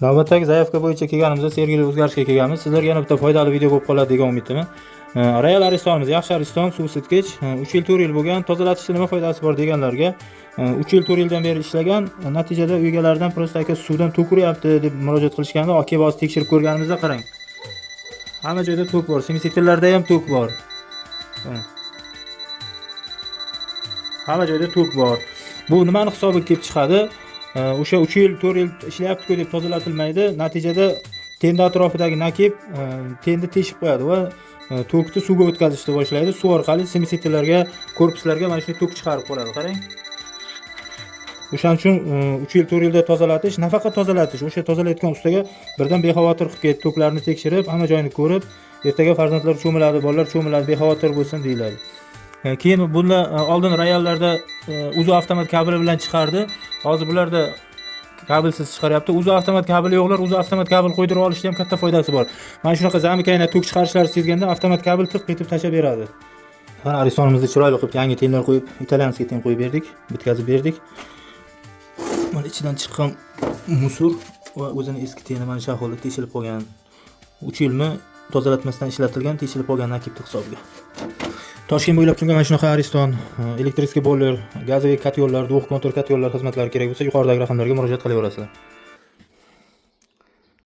Navbatdagi zaявka bo'yicha kelganimizda Sergeli o'zgarishga kelganmiz. Sizlarga yana bitta foydali video bo'lib qoladi degan umiddaman. Royal Aristonimiz yaxshi Ariston, suv sitgich, 3 yil 4 yil bo'lgan, tozalatishda nima foydasi bor deganlarga 3 yil 4 yildan beri ishlagan, natijada uy egalaridan prosta aka suvdan to'kuryapti deb murojaat qilishganda, aka bosib tekshirib ko'rganimizda qarang. Hamma joyda tok bor, semisetillarda ham tok bor. Hamma joyda tok bor. Bu nimani hisobiga kelib chiqadi? O'sha 3 yil 4 yil ishlayapti-ku deb tozalatilmaydi. Natijada tenda atrofidagi nakib tenda teshib qo'yadi va tokni suvga o'tkazishni boshlaydi. Suv orqali semisetillarga, korpuslarga mana shunday tok chiqarib qoladi. Qarang. O'shaning uchun 3 yil 4 yilda tozalatish, nafaqat tozalatish, o'sha tozalayotgan ustaga birdan bexavotir qilib ketib, toklarni tekshirib, hamma joyini ko'rib, ertaga farzandlar cho'miladi, bolalar cho'miladi, bexavotir bo'lsin deyiladi. Keyin bunda oldin royallarda Uzo avtomat kabeli bilan chiqardi. Hozir bularda kabelsiz chiqaryapti. Uzo avtomat kabeli yo'qlar, Uzo avtomat kabel qo'ydirib olishda ham katta foydasi bor. Mana shunaqa zamikayna tok chiqarishlarini sezganda avtomat kabel tiq etib tashlab beradi. Mana Aristonimizni chiroyli qilib yangi tenlar qo'yib, italyanskiy ten qo'yib berdik, bitkazib berdik. Mana ichidan chiqqan musor va o'zini eski teni mana shu holda teshilib qolgan. 3 yilmi tozalatmasdan ishlatilgan, teshilib qolgan nakibni hisobiga. Toshkent bo'ylab turgan mana shunaqa Ariston, elektrический boiler, gazoviy kotyollar, duh kontur kotyollar xizmatlari kerak bo'lsa, yuqoridagi raqamlarga murojaat qilaverasizlar.